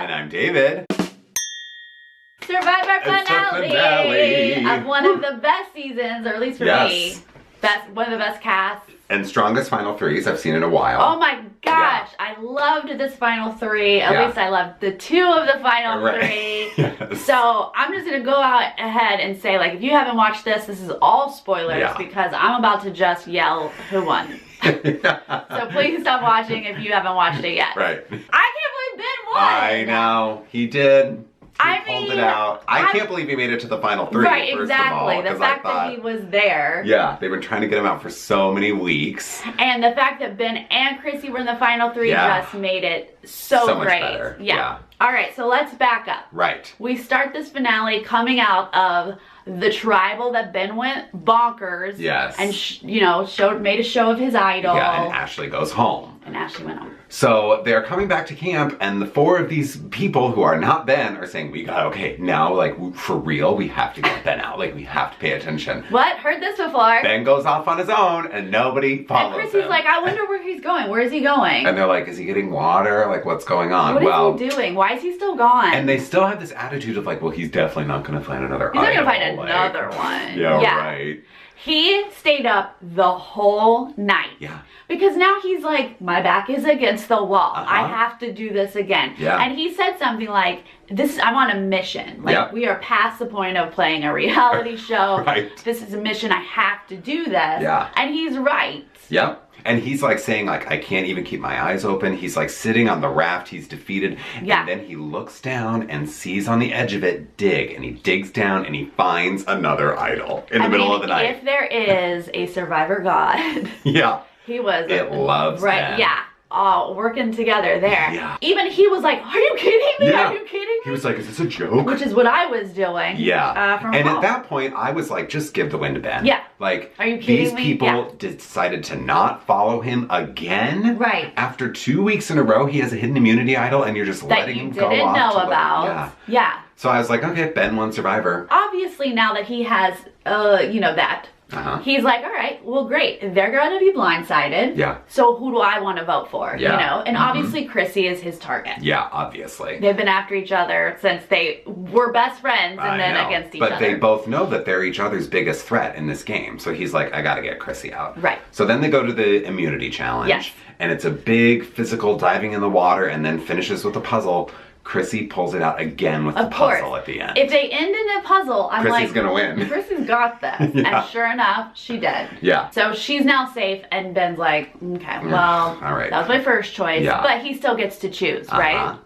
And I'm David. Survivor finale of one of the best seasons, or at least for me, one of the best casts. And strongest final threes I've seen in a while. Oh my gosh, I loved this final three. At least I loved the two of the final three. Yes. So I'm just gonna go out ahead and say, like, if you haven't watched this is all spoilers because I'm about to just yell who won. So please stop watching if you haven't watched it yet. Right. I can't believe Ben won. I know, he did. He pulled it out. I can't believe he made it to the final three. Right, first exactly. of all, the fact that he was there. Yeah, they've been trying to get him out for so many weeks. And the fact that Ben and Chrissy were in the final three just made it so much great. better. Yeah. All right, so let's back up. Right. We start this finale coming out of the tribal that Ben went bonkers. Yes. And made a show of his idol. Yeah, and Ashley goes home. And Ashley went home. So they're coming back to camp, and the four of these people who are not Ben are saying, now, like, for real, we have to get Ben out. Like, we have to pay attention. What? Heard this before. Ben goes off on his own, and nobody follows him. And Chrissy's like, I wonder where he's going. Where is he going? And they're like, is he getting water? Like, what's going on? What is he doing? Why is he still gone? And they still have this attitude of like, well, he's definitely not going to find another idol. He's not going to find another one. Yeah, right. He stayed up the whole night. Yeah. Because now he's like, my back is against the wall. I have to do this again. Yeah. And he said something like, I'm on a mission. Like, we are past the point of playing a reality show. Right. This is a mission. I have to do this. Yeah. And he's right. Yep. And he's like saying, like, I can't even keep my eyes open. He's like sitting on the raft. He's defeated. Yeah. And then he looks down and sees on the edge of it, dig. And he digs down and he finds another idol in the middle of the night. If there is a survivor god. Yeah. He was. It loves right. Ben. Yeah. All working together there. Yeah. Even he was like, are you kidding me? Yeah. Are you kidding me? He was like, is this a joke? Which is what I was doing. Yeah. From and home. at that point, I was like, just give the win to Ben. Yeah. Like, are you kidding these me? people decided to not follow him again. Right. After 2 weeks in a row, he has a hidden immunity idol, and you're just letting him go off. That you didn't know about. Yeah. Yeah. So I was like, okay, Ben won Survivor. Obviously, now that he has, that. He's like, all right, well, great. They're going to be blindsided. Yeah. So who do I want to vote for? Yeah. You know? And obviously, Chrissy is his target. Yeah, obviously. They've been after each other since they were best friends and then against each other. But they both know that they're each other's biggest threat in this game. So he's like, I got to get Chrissy out. Right. So then they go to the immunity challenge. Yes. And it's a big physical diving in the water and then finishes with a puzzle. Chrissy pulls it out again with the puzzle at the end. If they end in a puzzle, I'm Chrissy's gonna win. Chrissy's got this. Yeah. And sure enough, she did. Yeah. So she's now safe, and Ben's like, okay, well, all right. That was my first choice. Yeah. But he still gets to choose, right?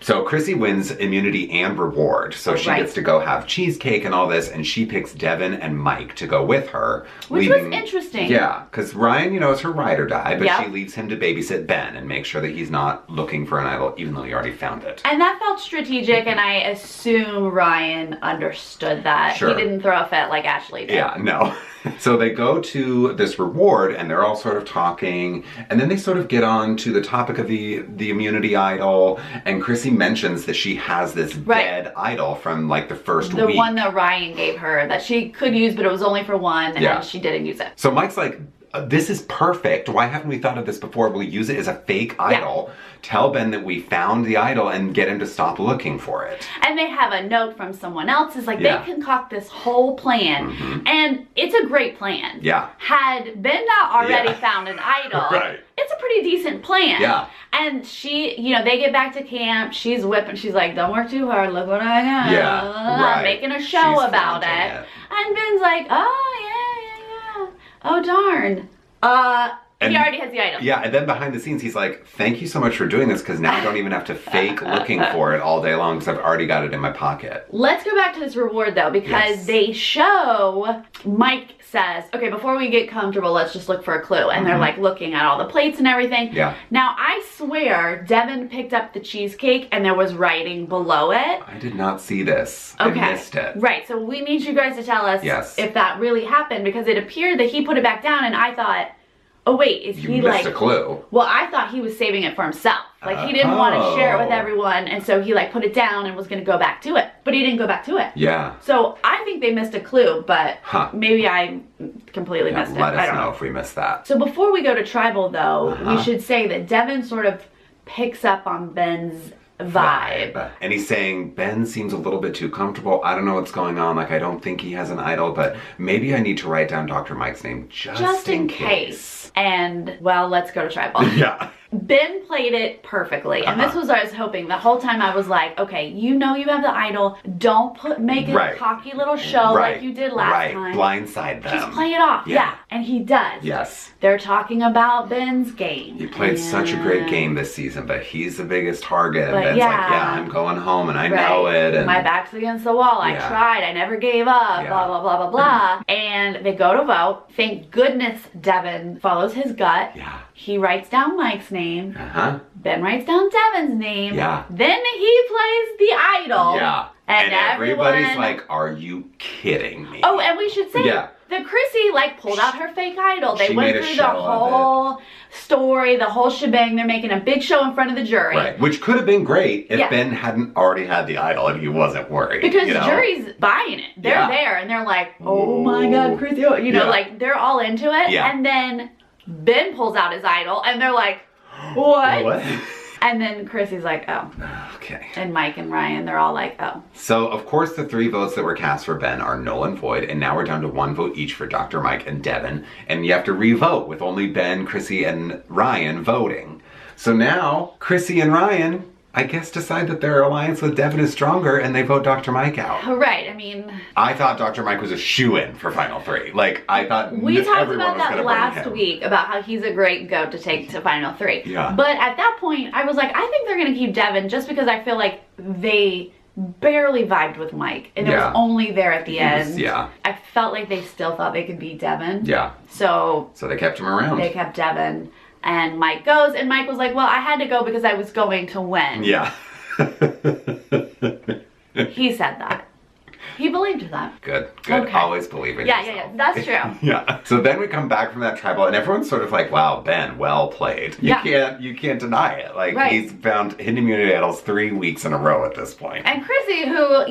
So Chrissy wins immunity and reward. So she gets to go have cheesecake and all this, and she picks Devin and Mike to go with her. Which was interesting. Yeah, because Ryan, is her ride or die, but she leaves him to babysit Ben and make sure that he's not looking for an idol, even though he already found it. And that felt strategic, and I assume Ryan understood that. Sure. He didn't throw a fit like Ashley did. Yeah, no. So they go to this reward, and they're all sort of talking, and then they sort of get on to the topic of the immunity idol, and Chrissy mentions that she has this dead idol from like the first week. The one that Ryan gave her that she could use, but it was only for one, and she didn't use it. So Mike's like, this is perfect. Why haven't we thought of this before? We'll use it as a fake idol. Tell Ben that we found the idol and get him to stop looking for it. And they have a note from someone else. It's like they concoct this whole plan. And it's a great plan. Yeah. Had Ben not already found an idol, it's a pretty decent plan. Yeah. And she, they get back to camp. She's whipping. She's like, don't work too hard. Look what I got. Yeah, right. Making a show about it. And Ben's like, oh, yeah. Oh, darn. He already has the item. Yeah, and then behind the scenes, he's like, thank you so much for doing this, because now I don't even have to fake looking for it all day long, because I've already got it in my pocket. Let's go back to this reward, though, because they show, Mike says, okay, before we get comfortable, let's just look for a clue. And they're like looking at all the plates and everything. Yeah. Now, I swear, Devin picked up the cheesecake and there was writing below it. I did not see this. Okay. I missed it. Right, so we need you guys to tell us if that really happened, because it appeared that he put it back down, and I thought, oh wait, is he like... You missed a clue. Well, I thought he was saving it for himself. Like, he didn't want to share it with everyone, and so he, like, put it down and was going to go back to it. But he didn't go back to it. Yeah. So, I think they missed a clue, but maybe I completely missed it. Let us know if we missed that. So, before we go to Tribal, though, we should say that Devin sort of picks up on Ben's vibe. And he's saying, Ben seems a little bit too comfortable. I don't know what's going on. Like, I don't think he has an idol, but maybe I need to write down Dr. Mike's name just in case. And, well, let's go to tribal. Yeah. Ben played it perfectly, and this was what I was hoping. The whole time I was like, okay, you know you have the idol. Don't make it a cocky little show like you did last time. Blindside them. Just play it off. Yeah. And he does. Yes. They're talking about Ben's game. He played such a great game this season, but he's the biggest target. And Ben's like, yeah, I'm going home, and I know it. And my back's against the wall. I tried. I never gave up. Blah, blah, blah, blah, blah. And they go to vote. Thank goodness Devin follows his gut. Yeah. He writes down Mike's name. Ben writes down Devin's name. Yeah. Then he plays the idol. Yeah. And everybody's like, are you kidding me? Oh, and we should say that Chrissy pulled out her fake idol. They went through the whole story, the whole shebang. They're making a big show in front of the jury. Right. Which could have been great if Ben hadn't already had the idol and he wasn't worried. Because the jury's buying it. They're there and they're like, oh my God, Chrissy. You know, they're all into it. Yeah. And then Ben pulls out his idol and they're like, what? And then Chrissy's like, oh. Okay. And Mike and Ryan, they're all like, oh. So, of course, the 3 votes that were cast for Ben are null and void, and now we're down to 1 vote each for Dr. Mike and Devin, and you have to re-vote with only Ben, Chrissy, and Ryan voting. So now, Chrissy and Ryan, I guess, decide that their alliance with Devin is stronger, and they vote Dr. Mike out. Right, I mean... I thought Dr. Mike was a shoo-in for Final 3. Like, I thought we talked about that last week, about how he's a great goat to take to Final 3. Yeah. But at that point, I was like, I think they're going to keep Devin just because I feel like they barely vibed with Mike. And it was only there at the end. I felt like they still thought they could beat Devin. Yeah. So they kept him around. They kept Devin. And Mike goes, and Mike was like, well, I had to go because I was going to win. Yeah. He said that. He believed that. Good. Okay. Always believe in yourself. Yeah, that's true. Yeah. So then we come back from that tribal, and everyone's sort of like, wow, Ben, well played. You can't deny it. Like, he's found hidden immunity idols 3 weeks in a row at this point. And Chrissy, who,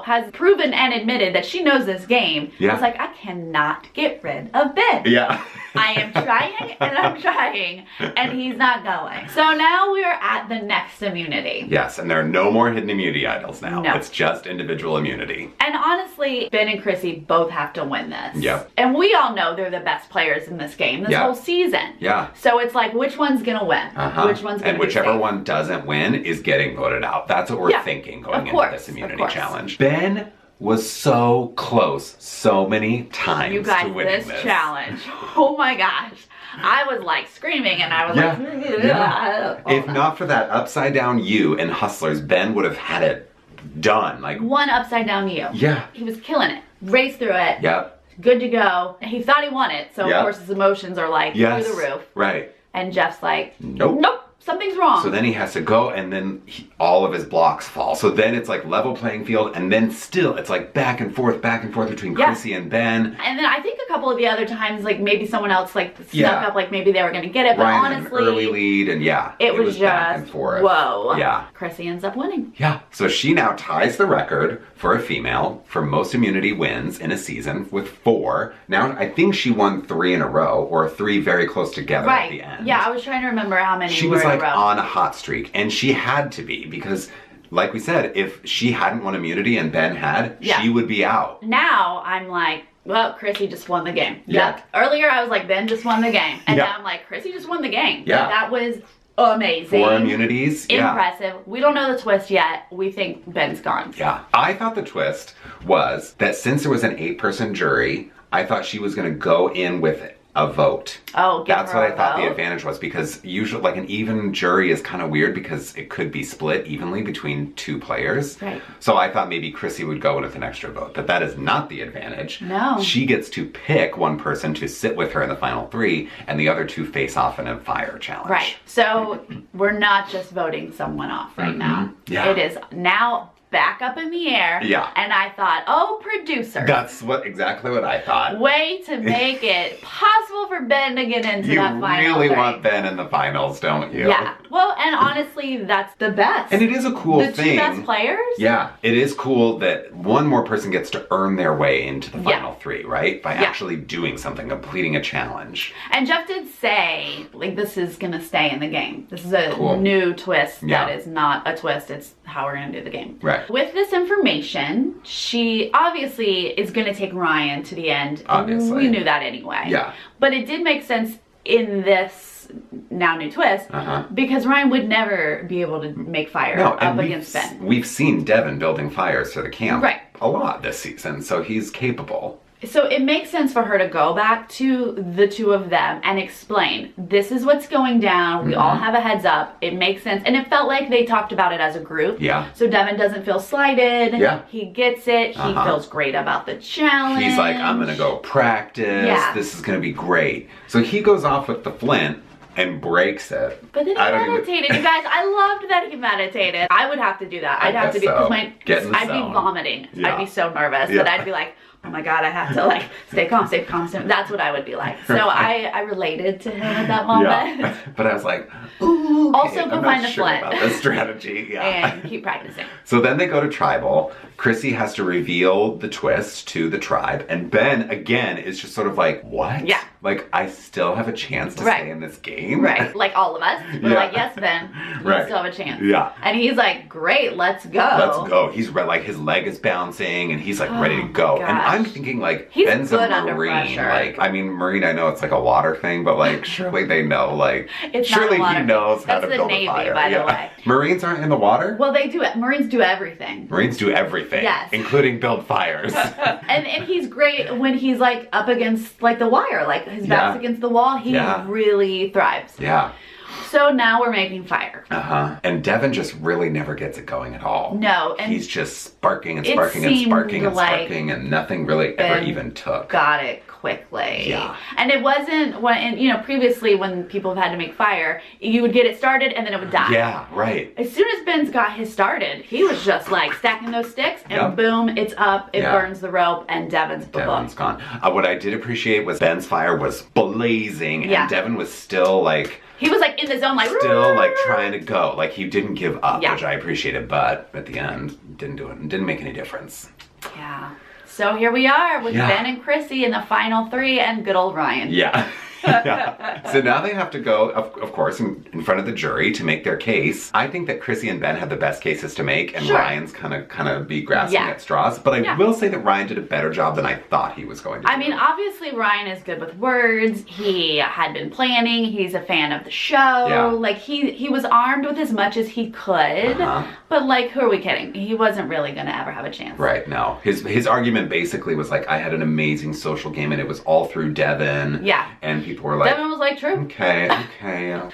has proven and admitted that she knows this game, was like, I cannot get rid of Ben. Yeah. I am trying and I'm trying, and he's not going. So now we are at the next immunity. Yes, and there are no more hidden immunity idols now. No. It's just individual immunity. And honestly, Ben and Chrissy both have to win this. Yep. And we all know they're the best players in this game, this whole season. Yeah. So it's like, which one's gonna win? Which one's gonna And whichever one doesn't win is getting voted out. That's what we're thinking going into this immunity challenge. Ben was so close so many times you guys, to winning this challenge. Oh my gosh. I was like screaming and I was like, if not for that upside down U in Hustlers, Ben would have had it done. Like one upside down U. Yeah. He was killing it. Raced through it. Yep. Good to go. He thought he won it, so of course his emotions are like through the roof. Right. And Jeff's like, nope. Something's wrong. So then he has to go, and then all of his blocks fall. So then it's like level playing field, and then still it's like back and forth between Chrissy and Ben. And then I think a couple of the other times, like maybe someone else like snuck up, like maybe they were gonna get it, but Ryan honestly, had an early lead, and it was just back and forth. Whoa. Yeah. Chrissy ends up winning. Yeah. So she now ties the record for a female for most immunity wins in a season with 4. Now I think she won 3 in a row, or 3 very close together at the end. Yeah, I was trying to remember how many. She was like on a hot streak, and she had to be, because like we said, if she hadn't won immunity and Ben had, she would be out. Now I'm like, well, Chrissy just won the game. Yeah. Earlier I was like, Ben just won the game, and now I'm like, Chrissy just won the game. Yeah. That was amazing. 4 immunities. Impressive. We don't know the twist yet. We think Ben's gone. Yeah. I thought the twist was that since there was an 8-person jury, I thought she was going to go in with a vote. Oh, that's what I thought the advantage was, because usually like an even jury is kind of weird because it could be split evenly between 2 players. Right. So I thought maybe Chrissy would go in with an extra vote, but that is not the advantage. No. She gets to pick one person to sit with her in the final 3, and the other 2 face off in a fire challenge. Right. So we're not just voting someone off right now. Yeah. It is now back up in the air. Yeah. And I thought, oh, producer. That's exactly what I thought. Way to make it possible for Ben to get into that final. You really want Ben in the finals, don't you? Yeah. Well, and honestly, that's the best. And it is a cool thing. The two best players? Yeah. It is cool that one more person gets to earn their way into the final three, right? By actually doing something, completing a challenge. And Jeff did say, like, this is going to stay in the game. This is a new twist that is not a twist. It's how we're going to do the game. Right. With this information, she obviously is going to take Ryan to the end. Obviously. We knew that anyway. Yeah. But it did make sense in this now new twist because Ryan would never be able to make fire up against Ben. We've seen Devin building fires to the camp a lot this season, so he's capable. So it makes sense for her to go back to the two of them and explain, this is what's going down. We all have a heads up. It makes sense. And it felt like they talked about it as a group. Yeah. So Devin doesn't feel slighted. Yeah. He gets it. He feels great about the challenge. He's like, I'm going to go practice. Yeah. This is going to be great. So he goes off with the flint and breaks it. But then he meditated. You guys, I loved that he meditated. I would have to do that. I'd have to be, because I'd be vomiting. Yeah. I'd be so nervous that I'd be like, oh my God, I have to like stay calm. That's what I would be like. So I related to him at that moment. Yeah. But I was like, ooh, okay, also go find the flint. About this strategy. And keep practicing. So then they go to tribal. Chrissy has to reveal the twist to the tribe. And Ben, again, is just sort of like, what? Yeah. Like, I still have a chance to stay in this game? Right. Like all of us. We're like, yes, Ben, you still have a chance. Yeah. And he's like, great, let's go. Let's go. He's like, his leg is bouncing and he's like ready to go. And I'm thinking like, Ben's a Marine. Like, I mean, Marine, I know it's like a water thing, but like, surely they know, like, surely he knows how to build a fire. By the way. Marines aren't in the water? Well, they do it. Marines do everything. Marines do everything. Yes. Including build fires. and he's great when he's like up against like the wire, like his back's against the wall. He really thrives. Yeah. So now we're making fire. And Devin just really never gets it going at all. No. And he's just sparking and sparking and sparking and sparking and nothing really ever even took. Got it quickly. Yeah. And it wasn't when, you know, previously when people have had to make fire, you would get it started and then it would die. Yeah, right. As soon as Ben's got his started, he was just like stacking those sticks and boom, it's up, it burns the rope, and Devin's gone. What I did appreciate was Ben's fire was blazing and Devin was still like, he was like in the zone, like still like trying to go, like he didn't give up, which I appreciated, but at the end didn't do it, didn't make any difference. Yeah. So here we are with Ben and Chrissy in the final three and good old Ryan. Yeah. So now they have to go, of course, in front of the jury to make their case. I think that Chrissy and Ben have the best cases to make, and Ryan's kind of be grasping at straws. But I will say that Ryan did a better job than I thought he was going to. I mean, obviously Ryan is good with words. He had been planning. He's a fan of the show. Yeah. Like he was armed with as much as he could. But like, who are we kidding? He wasn't really going to ever have a chance. Right. No. His argument basically was like, I had an amazing social game, and it was all through Devin. Yeah. And people were like, Devin was like, true. Okay,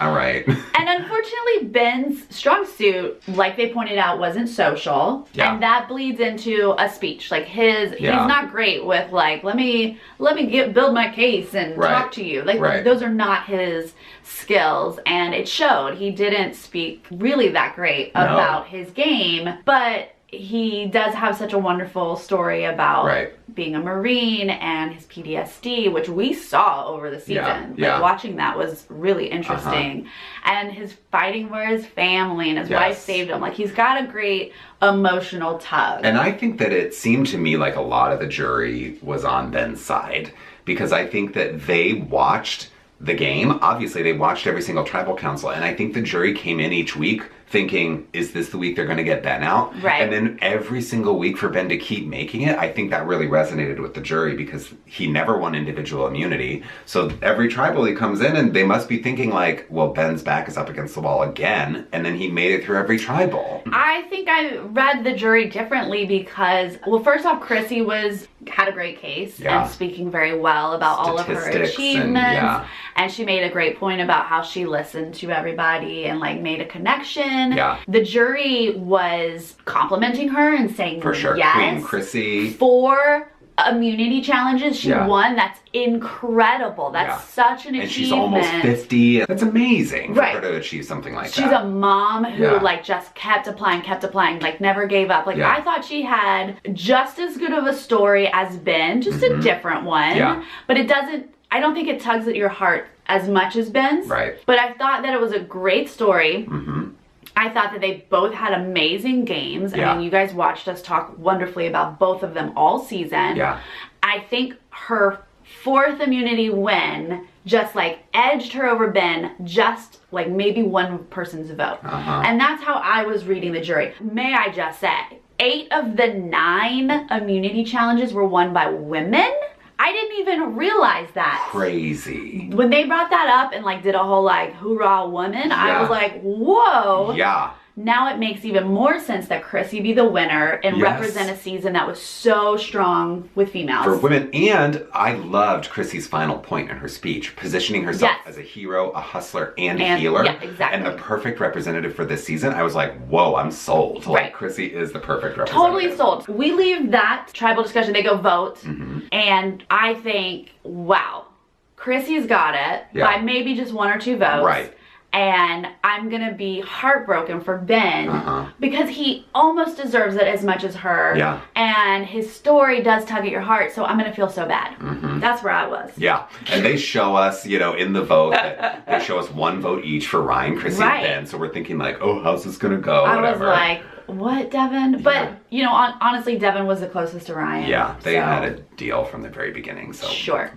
all right. And unfortunately, Ben's strong suit, like they pointed out, wasn't social. Yeah. And that bleeds into a speech. Like he's not great with like, let me build my case and talk to you. Like those are not his skills, and it showed. He didn't speak really that great about his game, but he does have such a wonderful story about being a Marine and his PTSD, which we saw over the season. Like watching that was really interesting. And his fighting for his family, and his wife saved him. Like he's got a great emotional tug. And I think that it seemed to me like a lot of the jury was on Ben's side, because I think that they watched the game. Obviously, they watched every single tribal council, and I think the jury came in each week thinking, is this the week they're going to get Ben out? Right. And then every single week for Ben to keep making it, I think that really resonated with the jury, because he never won individual immunity. So every tribal he comes in, and they must be thinking like, well, Ben's back is up against the wall again, and then he made it through every tribal. I think I read the jury differently because, well, first off, Chrissy had a great case and speaking very well about all of her achievements. And she made a great point about how she listened to everybody and like made a connection. Yeah. The jury was complimenting her and saying yes. Queen Chrissy. 4 immunity challenges she won. That's incredible. That's such an achievement. And she's almost 50. That's amazing for her to achieve something like that. She's a mom who like just kept applying, like never gave up. Like I thought she had just as good of a story as Ben, just a different one. Yeah. But it doesn't, I don't think it tugs at your heart as much as Ben's. Right. But I thought that it was a great story. Mm-hmm. I thought that they both had amazing games. Yeah. I mean, you guys watched us talk wonderfully about both of them all season. Yeah. I think her 4th immunity win just like edged her over Ben, just like maybe one person's vote. And that's how I was reading the jury. May I just say, 8 of the 9 immunity challenges were won by women. I didn't even realize that. Crazy. When they brought that up and like did a whole like hoorah woman, I was like, whoa. Yeah. Now it makes even more sense that Chrissy be the winner and represent a season that was so strong with females. For women, and I loved Chrissy's final point in her speech, positioning herself as a hero, a hustler, and a healer. Yeah, exactly. And the perfect representative for this season. I was like, whoa, I'm sold. Like, Chrissy is the perfect representative. Totally sold. We leave that tribal discussion, they go vote, and I think, wow, Chrissy's got it by maybe just 1 or 2 votes. Right. And I'm gonna be heartbroken for Ben because he almost deserves it as much as her. Yeah. And his story does tug at your heart, so I'm gonna feel so bad. That's where I was. Yeah. And they show us, you know, in the vote, that they show us 1 vote each for Ryan, Chrissy, and Ben. So we're thinking like, oh, how's this gonna go? I Whatever. was like, what, Devin? But, you know, honestly, Devin was the closest to Ryan. Yeah, they had a deal from the very beginning, so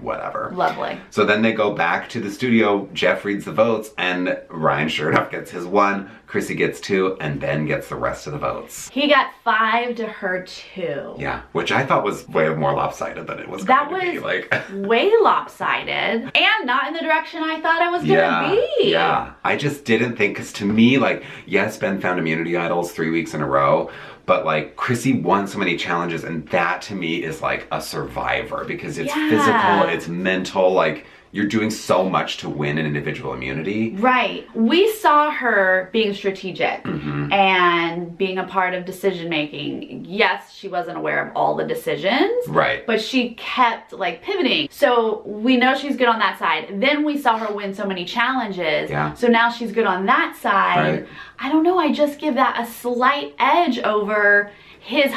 whatever. Lovely. So then they go back to the studio, Jeff reads the votes, and Ryan sure enough gets his 1, Chrissy gets 2, and Ben gets the rest of the votes. He got 5 to her 2. Yeah, which I thought was way more lopsided than it was going to be. Like, way lopsided, and not in the direction I thought it was gonna be. Yeah, I just didn't think, because to me, like, yes, Ben found immunity idols 3 weeks in a row, but like Chrissy won so many challenges, and that to me is like a survivor, because it's physical, it's mental, like you're doing so much to win an individual immunity. Right. We saw her being strategic and being a part of decision making. Yes, she wasn't aware of all the decisions. Right. But she kept like pivoting. So we know she's good on that side. Then we saw her win so many challenges. Yeah. So now she's good on that side. Right. I don't know. I just give that a slight edge over his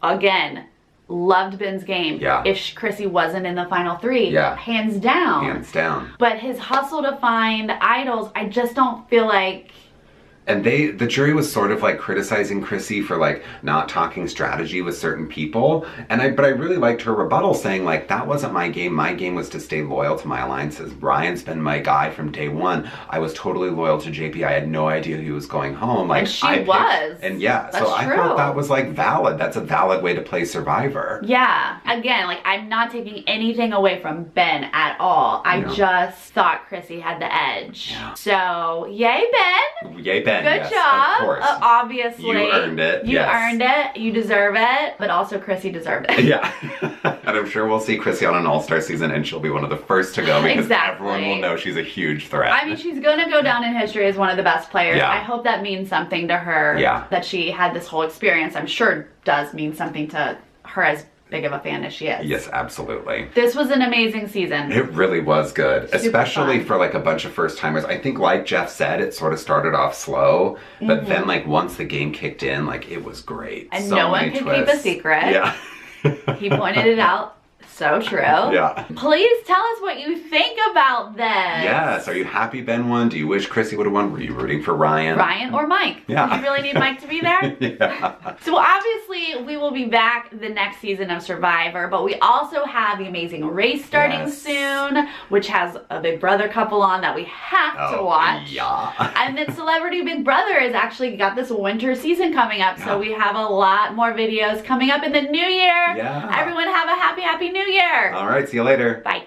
again. Loved Ben's game. Yeah. If Chrissy wasn't in the final 3, hands down. Hands down. But his hustle to find idols, I just don't feel like. And the jury was sort of like criticizing Chrissy for like not talking strategy with certain people. But I really liked her rebuttal, saying like, that wasn't my game. My game was to stay loyal to my alliances. Ryan's been my guy from day 1. I was totally loyal to JP. I had no idea he was going home. Like, and she was. And yeah, that's so true. I thought that was like valid. That's a valid way to play Survivor. Yeah. Again, like I'm not taking anything away from Ben at all. I just thought Chrissy had the edge. Yeah. So yay, Ben. Yay, Ben. Good job. Of course. Obviously. You earned it. You earned it. You deserve it. But also Chrissy deserved it. Yeah. And I'm sure we'll see Chrissy on an all-star season, and she'll be one of the first to go, because everyone will know she's a huge threat. I mean, she's going to go down in history as one of the best players. Yeah. I hope that means something to her. Yeah. That she had this whole experience. I'm sure does mean something to her, as big of a fan as she is. Yes, absolutely. This was an amazing season. It really was good, Super especially fun. for like a bunch of first timers. I think like Jeff said, it sort of started off slow, but then like once the game kicked in, like it was great. And so no one could keep a secret. Yeah. He pointed it out. So true. Yeah. Please tell us what you think about this. Yes. Are you happy Ben won? Do you wish Chrissy would have won? Were you rooting for Ryan? Ryan or Mike? Yeah. You really need Mike to be there? Yeah. So obviously we will be back the next season of Survivor, but we also have The Amazing Race starting soon, which has a Big Brother couple on that we have to watch. Yeah. And then Celebrity Big Brother has actually got this winter season coming up, so we have a lot more videos coming up in the new year. Yeah. Everyone have a happy, happy new year. All right. See you later. Bye.